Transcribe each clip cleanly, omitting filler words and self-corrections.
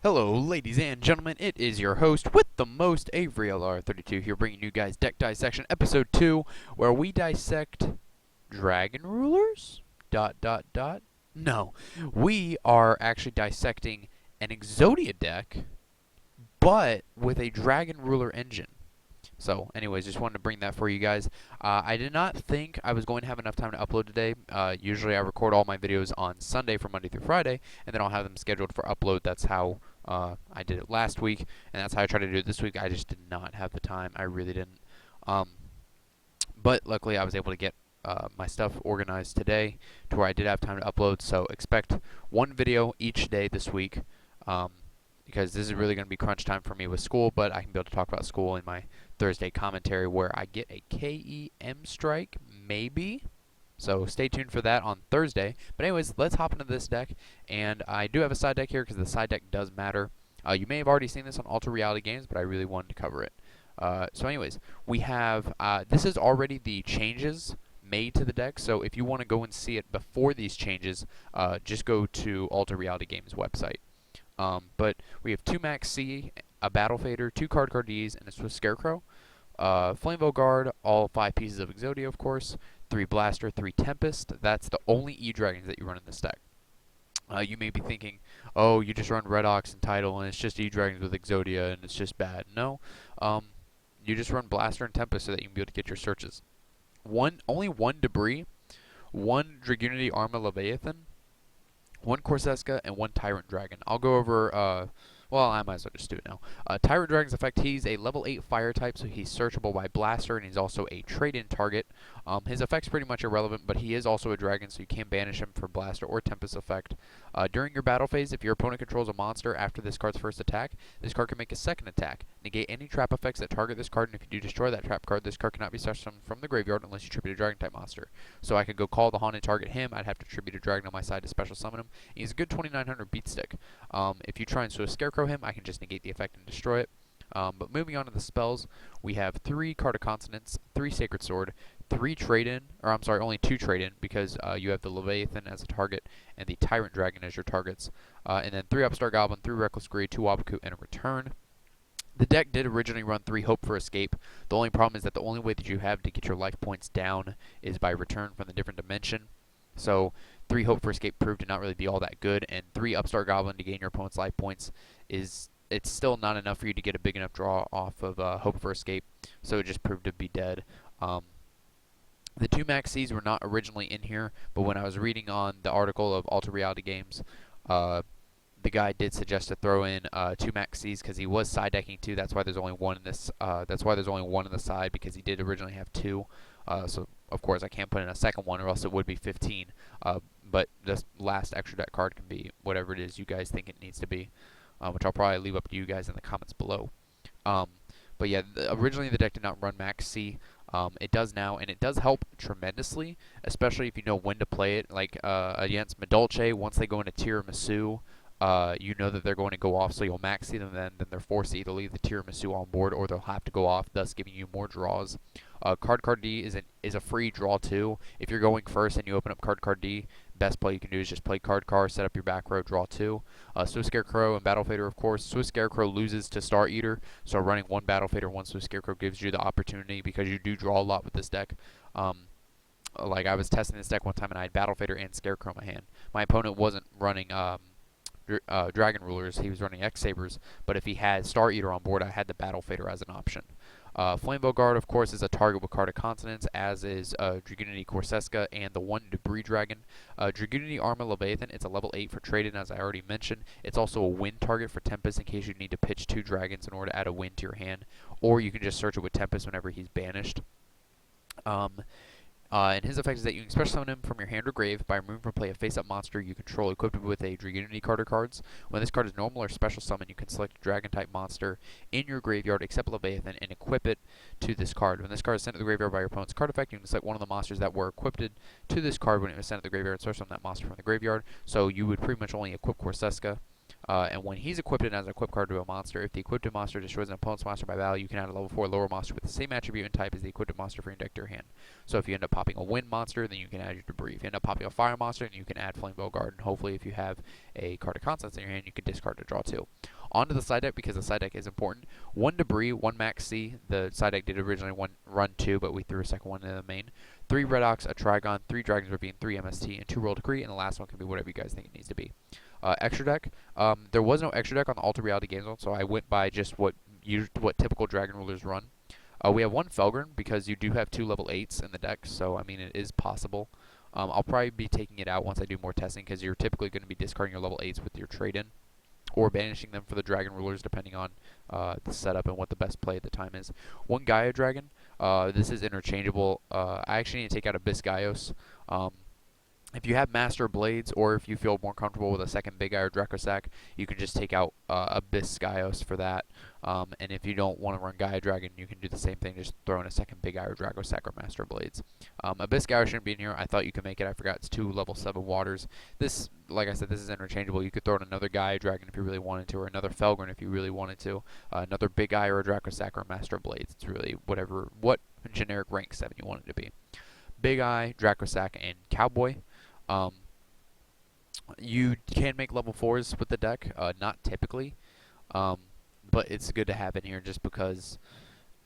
Hello, ladies and gentlemen. It is your host with the most, Avery LR32 here, bringing you guys Deck Dissection Episode 2, where we dissect dragon rulers? Dot, dot, dot. No, we are actually dissecting an EXODIA deck, but with a dragon ruler engine. So, anyways, just wanted to bring that for you guys. I did not think I was going to have enough time to upload today. Usually I record all my videos on Sunday from Monday through Friday, and then I'll have them scheduled for upload. That's how I did it last week, and that's how I tried to do it this week. I just did not have the time. I really didn't. But luckily I was able to get my stuff organized today to where I did have time to upload. So expect one video each day this week. Because this is really going to be crunch time for me with school, but I can be able to talk about school in my Thursday commentary where I get a KEM strike, maybe. So stay tuned for that on Thursday. But anyways, let's hop into this deck. And I do have a side deck here because the side deck does matter. You may have already seen this on Ultra Reality Games, but I really wanted to cover it. So anyways, we have, this is already the changes made to the deck. So if you want to go and see it before these changes, just go to Ultra Reality Games website. But we have 2 Max C, a Battle Fader, 2 Card Ds, and a Swift Scarecrow. Flamebow Guard, all 5 pieces of EXODIA, of course. 3 Blaster, 3 Tempest. That's the only E-Dragons that you run in this deck. You may be thinking, oh, you just run Red Ox and Tidal, and it's just E-Dragons with EXODIA, and it's just bad. No. You just run Blaster and Tempest so that you can be able to get your searches. Only 1 Debris, 1 Dragunity Arma Leviathan, 1 Corseska, and 1 Tyrant Dragon. I'll go over, well, I might as well just do it now. Tyrant Dragon's effect, he's a level 8 fire type, so he's searchable by Blaster, and he's also a trade-in target. His effect's pretty much irrelevant, but he is also a dragon, so you can banish him for Blaster or Tempest effect. During your battle phase, if your opponent controls a monster after this card's first attack, this card can make a second attack. Negate any trap effects that target this card, and if you do destroy that trap card, this card cannot be summoned from the graveyard unless you tribute a dragon-type monster. So I could go call the Haunted, target him, I'd have to tribute a dragon on my side to special summon him. He's a good 2900 beat stick. If you try and Swift Scarecrow him, I can just negate the effect and destroy it. But moving on to the spells, we have 3 Card of Consonance, 3 Sacred Sword, 3 trade-in, or I'm sorry, only 2 trade-in because you have the Leviathan as a target and the Tyrant Dragon as your targets. And then 3 Upstart Goblin, 3 Reckless Greed, 2 Wabaku, and a Return. The deck did originally run 3 Hope for Escape. The only problem is that the only way that you have to get your life points down is by return from the different dimension. So 3 Hope for Escape proved to not really be all that good, and 3 Upstart Goblin to gain your opponent's life points it's still not enough for you to get a big enough draw off of Hope for Escape, so it just proved to be dead. The 2 Max Cs were not originally in here, but when I was reading on the article of Ultra Reality Games, the guy did suggest to throw in 2 Max Cs because he was side decking 2. That's why there's only 1 in this. That's why there's only 1 in the side because he did originally have 2. So of course I can't put in a second one, or else it would be 15. But this last extra deck card can be whatever it is you guys think it needs to be, which I'll probably leave up to you guys in the comments below. But yeah, originally the deck did not run Max C. It does now, and it does help tremendously, especially if you know when to play it. Like against Madolche, once they go into Tiramisu, you know that they're going to go off, so you'll Max C them then they're forced to either leave the Tiramisu on board or they'll have to go off, thus giving you more draws. Card D is a free draw too. If you're going first and you open up Card D, best play you can do is just play Card, set up your back row, draw 2. Swift Scarecrow and Battle Fader, of course. Swift Scarecrow loses to Star Eater, so running 1 Battle Fader, 1 Swift Scarecrow gives you the opportunity because you do draw a lot with this deck. Like I was testing this deck one time and I had Battle Fader and Scarecrow in my hand. My opponent wasn't running Dragon Rulers, he was running X-Sabers, but if he had Star Eater on board, I had the Battle Fader as an option. Flamebow Guard, of course, is a target with Card of Consonance, as is Dragunity Corseska and the 1 Debris Dragon. Dragunity Arma Leviathan, it's a level 8 for trade-in, as I already mentioned. It's also a win target for Tempest in case you need to pitch 2 dragons in order to add a win to your hand, or you can just search it with Tempest whenever he's banished. And his effect is that you can special summon him from your hand or grave by removing from play a face-up monster you control equipped with a Dragunity card or cards. When this card is normal or special summon, you can select a Dragon-type monster in your graveyard except Leviathan and equip it to this card. When this card is sent to the graveyard by your opponent's card effect, you can select one of the monsters that were equipped to this card when it was sent to the graveyard and search on that monster from the graveyard. So you would pretty much only equip Corseska. And when he's equipped as an equip card to a monster, if the equipped monster destroys an opponent's monster by value, you can add a level 4 lower monster with the same attribute and type as the equipped monster for your deck to your hand. So if you end up popping a wind monster, then you can add your debris. If you end up popping a fire monster, then you can add Flamebow Guard. And hopefully, if you have a card of constants in your hand, you can discard to draw 2. Onto the side deck, because the side deck is important. 1 debris, 1 max C. The side deck did originally run 2, but we threw a second one in the main. 3 Red Ox, a Trigon, 3 Dragon's Ravine, 3 MST, and 2 Royal Decree, and the last one can be whatever you guys think it needs to be. Extra deck. There was no extra deck on the Alter Reality Game Zone, so I went by just what typical Dragon Rulers run. We have 1 Felgren, because you do have 2 level 8s in the deck, so I mean it is possible. I'll probably be taking it out once I do more testing, because you're typically going to be discarding your level 8s with your trade-in, or banishing them for the Dragon Rulers, depending on the setup and what the best play at the time is. 1 Gaia Dragon. This is interchangeable. I actually need to take out Abyss Gaios. If you have Master Blades, or if you feel more comfortable with a second Big Eye or Dracosac, you can just take out Abyss Gaios for that. And if you don't want to run Gaia Dragon, you can do the same thing, just throw in a second Big Eye or Dracosac or Master Blades. Abyss Gaios shouldn't be in here. I thought you could make it. I forgot it's 2 level 7 waters. This, like I said, this is interchangeable. You could throw in another Gaia Dragon if you really wanted to, or another Felgren if you really wanted to. Another Big Eye or a Dracosac or a Master Blades. It's really what generic rank 7 you want it to be. Big Eye, Dracosac, and Cowboy. You can make level 4s with the deck, not typically, but it's good to have in here just because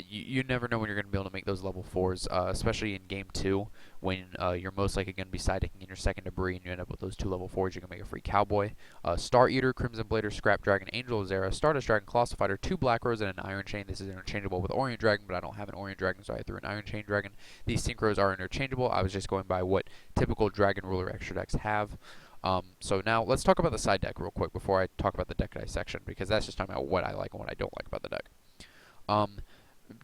you never know when you're going to be able to make those level 4s, especially in Game 2, when you're most likely going to be side-decking in your second debris and you end up with those 2 level 4s. You can make a free Cowboy. Star Eater, Crimson Blader, Scrap Dragon, Angel of Zera, Stardust Dragon, Colossal Fighter, 2 Black Rose, and an Iron Chain. This is interchangeable with Orient Dragon, but I don't have an Orient Dragon, so I threw an Iron Chain Dragon. These Synchros are interchangeable. I was just going by what typical Dragon Ruler extra decks have. So now let's talk about the side deck real quick before I talk about the deck dissection, because that's just talking about what I like and what I don't like about the deck.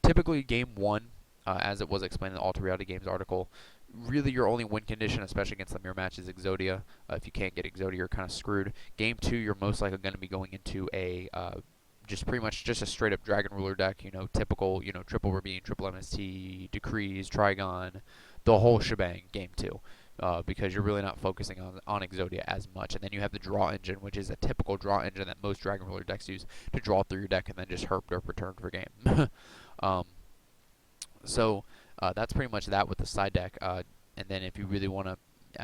Typically, Game 1, as it was explained in the Alter Reality Games article, really your only win condition, especially against the mirror match, is Exodia. If you can't get Exodia, you're kind of screwed. Game 2, you're most likely going to be going into a just pretty much just a straight up Dragon Ruler deck, typical, triple Ravine, triple MST, Decrees, Trigon, the whole shebang, Game 2. Because you're really not focusing on Exodia as much. And then you have the draw engine, which is a typical draw engine that most Dragon Ruler decks use to draw through your deck and then just herp derp return for game. So that's pretty much that with the side deck. And then if you really want to,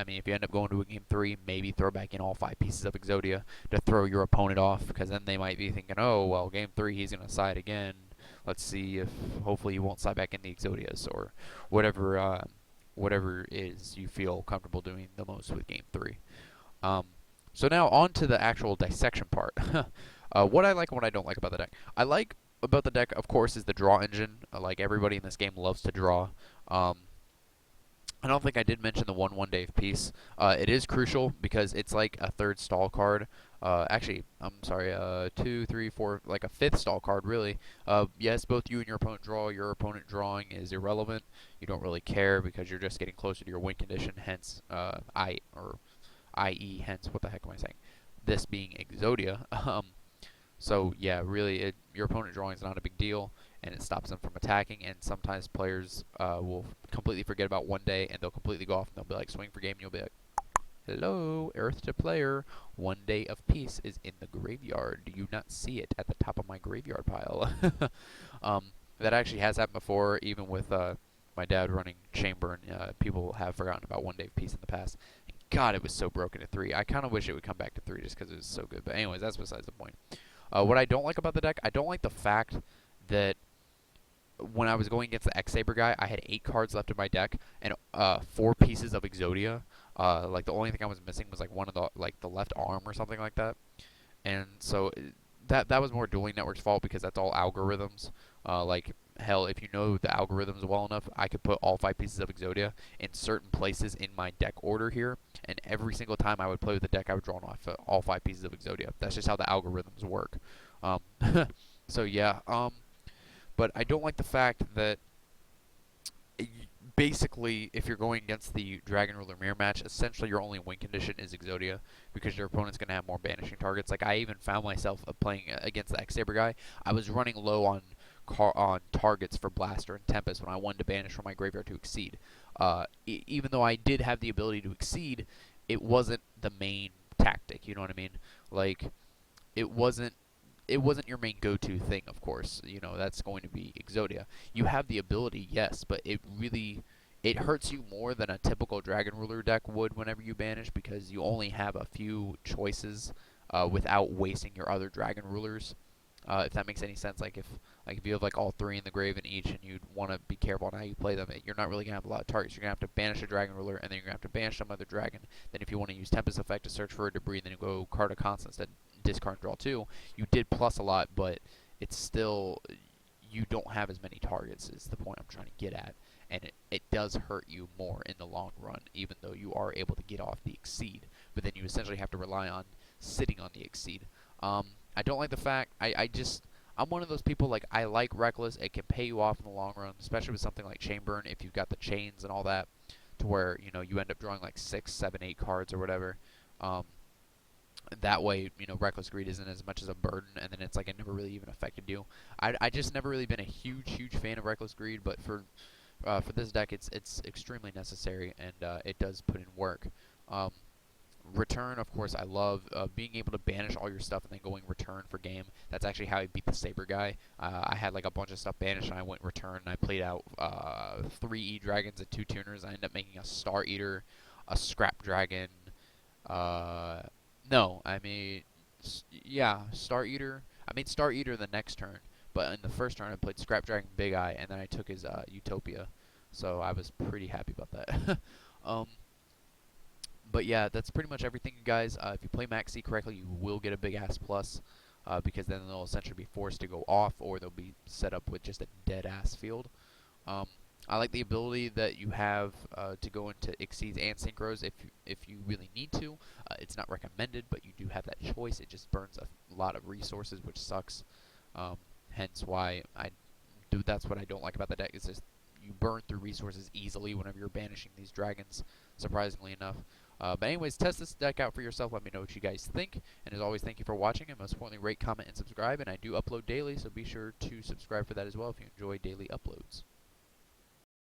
if you end up going to a Game 3, maybe throw back in all 5 pieces of Exodia to throw your opponent off, because then they might be thinking, oh, well, Game 3 he's going to side again. Let's see if hopefully he won't side back in the Exodias, or whatever is you feel comfortable doing the most with Game 3. So now on to the actual dissection part. What I like and what I don't like about the deck. I like about the deck, of course, is the draw engine. Like everybody in this game loves to draw. I don't think I did mention the 1/1 Dave piece. It is crucial because it's like a 3rd stall card. Actually, I'm sorry, 2, 3, 4, like a 5th stall card, really. Yes, both you and your opponent draw. Your opponent drawing is irrelevant. You don't really care because you're just getting closer to your win condition, hence, i.e., hence, what the heck am I saying? This being Exodia. So, yeah, really, your opponent drawing is not a big deal, and it stops them from attacking, and sometimes players will completely forget about 1 day, and they'll completely go off, and they'll be like, swing for game, and you'll be like, hello, Earth to player. 1 day of peace is in the graveyard. Do you not see it at the top of my graveyard pile? That actually has happened before, even with my dad running Chamber, and people have forgotten about 1 day of peace in the past. And God, it was so broken at 3. I kind of wish it would come back to 3 just because it was so good. But anyways, that's besides the point. What I don't like about the deck, I don't like the fact that when I was going against the X-Saber guy, I had 8 cards left in my deck and 4 pieces of Exodia. Like the only thing I was missing was like one of the left arm or something like that. And so that was more Dueling Network's fault because that's all algorithms. Like hell, if you know the algorithms well enough, I could put all 5 pieces of Exodia in certain places in my deck order here, and every single time I would play with the deck, I would draw off all 5 pieces of Exodia. That's just how the algorithms work. So yeah, but I don't like the fact that basically, if you're going against the Dragon Ruler Mirror match, essentially your only win condition is Exodia, because your opponent's going to have more banishing targets. Like, I even found myself playing against the X-Saber guy. I was running low on targets for Blaster and Tempest when I wanted to banish from my graveyard to Exceed. Even though I did have the ability to Exceed, it wasn't the main tactic, you know what I mean? Like, it wasn't your main go-to thing, of course. You know, that's going to be Exodia. You have the ability, yes, but it hurts you more than a typical Dragon Ruler deck would whenever you banish, because you only have a few choices without wasting your other Dragon Rulers. If that makes any sense, like if you have like all three in the grave in each, and you'd want to be careful on how you play them, you're not really gonna have a lot of targets. You're gonna have to banish a Dragon Ruler, and then you're gonna have to banish some other dragon. Then if you want to use Tempest Effect to search for a debris, then you go card a constant instead, discard and draw two. You did plus a lot, but it's still, you don't have as many targets is the point I'm trying to get at, and it does hurt you more in the long run, even though you are able to get off the Exceed. But then you essentially have to rely on sitting on the Exceed. I don't like the fact, I'm one of those people, like, I like Reckless. It can pay you off in the long run, especially with something like Chainburn, if you've got the chains and all that, to where, you know, you end up drawing like 6, 7, 8 cards or whatever. That way, you know, Reckless Greed isn't as much as a burden, and then it's like it never really even affected you. I just never really been a huge fan of Reckless Greed, but for this deck, it's extremely necessary, and it does put in work. Return, of course, I love being able to banish all your stuff and then going return for game. That's actually how I beat the Saber guy. I had like a bunch of stuff banished, and I went return, and I played out 3 E-Dragons and 2 Tuners. I ended up making a Star Eater, a Scrap Dragon. No, I made, yeah, Star Eater. I made Star Eater the next turn, but in the first turn I played Scrap Dragon Big Eye, and then I took his Utopia. So I was pretty happy about that. um, but yeah, that's pretty much everything, guys. If you play Maxi correctly, you will get a big ass plus, because then they'll essentially be forced to go off, or they'll be set up with just a dead ass field. Um, I like the ability that you have to go into Exceeds and Synchros if you really need to. It's not recommended, but you do have that choice. It just burns a lot of resources, which sucks. Hence why that's what I don't like about the deck. It's just you burn through resources easily whenever you're banishing these dragons, surprisingly enough. But anyways, test this deck out for yourself. Let me know what you guys think. And as always, thank you for watching. And most importantly, rate, comment, and subscribe. And I do upload daily, so be sure to subscribe for that as well if you enjoy daily uploads.